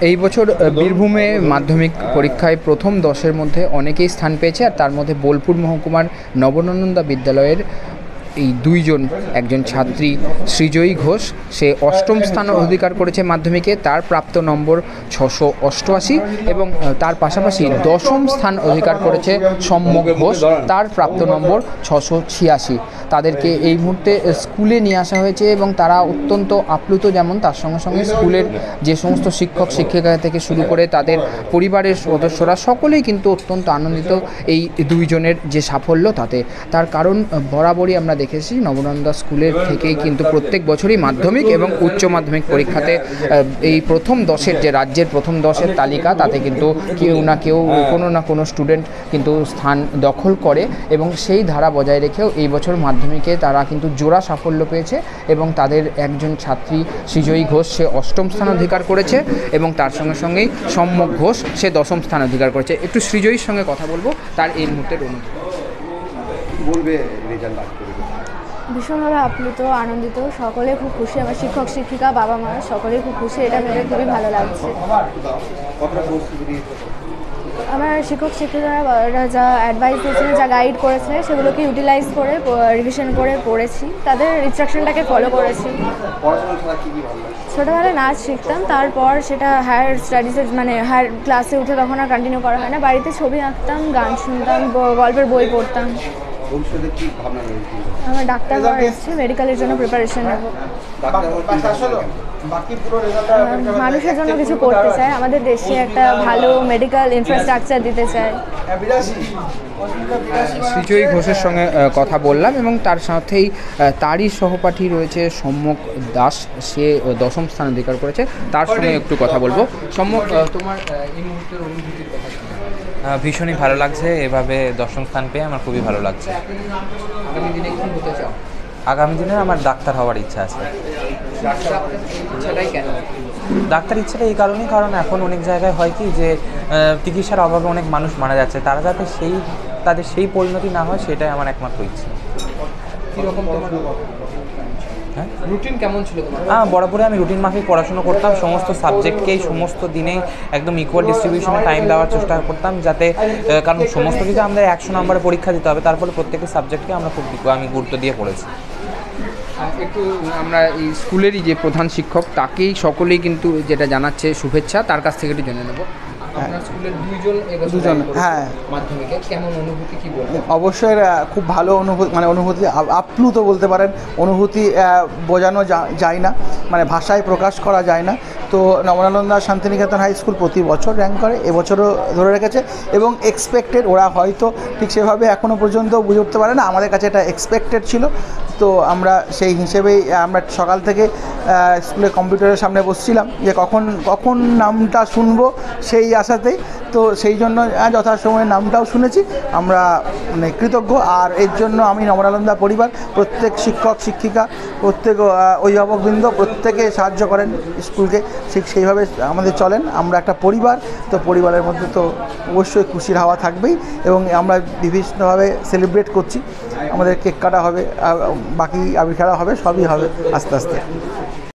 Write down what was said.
এই বছর বীরভূমে মাধ্যমিক পরীক্ষায় প্রথম 10-এর মধ্যে অনেকেই স্থান পেয়েছে, আর তার মধ্যে বোলপুর মহকুমার নবনন্দা বিদ্যালয়ের এই দুইজন, একজন ছাত্রী সৃজয়ী ঘোষ, সে অষ্টম স্থান অধিকার করেছে মাধ্যমিকে, তার প্রাপ্ত নম্বর 688, এবং তার পাশাপাশি দশম স্থান অধিকার করেছে সম্যক ঘোষ, তার প্রাপ্ত নম্বর 686। তাদেরকে এই মুহূর্তে স্কুলে নিয়ে আসা হয়েছে এবং তারা অত্যন্ত আপ্লুত, যেমন তার সঙ্গে সঙ্গে স্কুলের যে সমস্ত শিক্ষক শিক্ষিকা থেকে শুরু করে তাদের পরিবারের সদস্যরা সকলেই কিন্তু অত্যন্ত আনন্দিত এই দুইজনের যে সাফল্য তাতে। তার কারণ বরাবরই আমরা দেখেছি নবনন্দা স্কুলের থেকেই কিন্তু প্রত্যেক বছরই মাধ্যমিক এবং উচ্চ মাধ্যমিক পরীক্ষাতে এই প্রথম 10-এর যে রাজ্যের প্রথম 10-এর তালিকা, তাতে কিন্তু কেউ না কেউ কোনো না কোনো স্টুডেন্ট কিন্তু স্থান দখল করে, এবং সেই ধারা বজায় রেখেও এই বছর মাধ্যমিকে তারা কিন্তু জোড়া সাফল্য পেয়েছে, এবং তাদের একজন ছাত্রী সৃজয়ী ঘোষ সে অষ্টম স্থান অধিকার করেছে, এবং তার সঙ্গে সঙ্গেই সম্যক ঘোষ সে দশম স্থান অধিকার করেছে। একটু সৃজয়ীর সঙ্গে কথা বলবো, তার এই মুহূর্তের অনুভূতি বলবে। রেজাল্ট ভীষণভাবে আপ্লুত, আনন্দিত, সকলে খুব খুশি। আমার শিক্ষক শিক্ষিকা, বাবা মা সকলেই খুব খুশি, এটা ভেবে খুবই ভালো লাগছে। আমার শিক্ষক শিক্ষিকারা যা অ্যাডভাইস দিয়েছিল, যা গাইড করেছে, সেগুলোকে ইউটিলাইজ করে রিভিশন করে পড়েছি, তাদের ইনস্ট্রাকশনটাকে ফলো করেছি। ছোটোবেলায় নাচ শিখতাম, তারপর সেটা হায়ার স্টাডিজে মানে হায়ার ক্লাসে উঠে তখন আর কন্টিনিউ করা হয় না। বাড়িতে ছবি আঁকতাম, গান শুনতাম, গল্পের বই পড়তাম। আমার ডাক্তার হওয়ার ইচ্ছে, মেডিকেলের জন্য প্রিপারেশন নেব। মানুষের জন্য কিছু করতে চাই, আমাদের দেশে একটা ভালো মেডিকেল ইনফ্রাস্ট্রাকচার দিতে চাই। সৃজয়ী ঘোষের সঙ্গে কথা বললাম, এবং তার সাথেই তারই সহপাঠী রয়েছে সম্যক দাস, সে দশম স্থান অধিকার করেছে, তার সঙ্গে একটু কথা বলবো। সম্যক, তোমার এই মুহূর্তের অনুভূতির কথা? ভীষণই ভালো লাগছে, এভাবে দশম স্থান পেয়ে আমার খুবই ভালো লাগছে। আগামী দিনে কী হতে চাও? আগামী দিনে আমার ডাক্তার হওয়ার ইচ্ছা আছে। ডাক্তার ইচ্ছাটা এই কারণেই, কারণ এখন অনেক জায়গায় হয় কি যে চিকিৎসার অভাবে অনেক মানুষ মারা যাচ্ছে, তারা যাতে তাদের সেই পরিণতি না হয়, সেটাই আমার একমাত্র ইচ্ছে। কীরকম তোমার রুটিন কেমন ছিল তোমার? বরাবরই আমি রুটিন মাফিক পড়াশোনা করতাম, সমস্ত সাবজেক্টকেই সমস্ত দিনেই একদম ইকুয়াল ডিস্ট্রিবিউশনে টাইম দেওয়ার চেষ্টা করতাম, যাতে কারণ সমস্ত কিছু আমাদের 100 নম্বরে পরীক্ষা দিতে হবে, তারপরে প্রত্যেকটি সাবজেক্টকে আমি গুরুত্ব দিয়ে পড়েছি। একটু আমরা এই স্কুলেরই যে প্রধান শিক্ষক, তাকেই সকলেই কিন্তু যেটা জানাচ্ছে শুভেচ্ছা, তার কাছ থেকে একটু জেনে নেবো। আপনার স্কুলের দুজন হ্যাঁ মাধ্যমিকে কেমন অনুভূতি, কি বলবেন? অবশ্যই খুব ভালো অনুভূতি, আপ্লুত বলতে পারেন। অনুভূতি বোঝানো যায় না, মানে ভাষায় প্রকাশ করা যায় না। তো নবনন্দা শান্তিনিকেতন হাই স্কুল প্রতি বছর র্যাঙ্ক করে, এবছরও ধরে রেখেছে, এবং এক্সপেক্টেড, ওরা হয়তো ঠিক সেভাবে এখনও পর্যন্ত বুঝে উঠতে পারে না, আমাদের কাছে এটা এক্সপেক্টেড ছিল। তো আমরা সেই হিসেবেই আমরা সকাল থেকে স্কুলে কম্পিউটারের সামনে বসছিলাম যে কখন নামটা শুনবো, সেই আশাতেই। তো সেই জন্য যথাসময়ে নামটাও শুনেছি, আমরা মানে কৃতজ্ঞ। আর এর জন্য আমি নবনন্দা পরিবার, প্রত্যেক শিক্ষক শিক্ষিকা, প্রত্যেক অভিভাবকবৃন্দ প্রত্যেকে সাহায্য করেন স্কুলকে, ঠিক সেইভাবে আমাদের চলেন। আমরা একটা পরিবার, তো পরিবারের মধ্যে তো অবশ্যই খুশির হাওয়া থাকবেই, এবং আমরা বিভিন্নভাবে সেলিব্রেট করছি। আমাদের কেক কাটা হবে, বাকি আবির খেলা হবে, সবই হবে আস্তে আস্তে।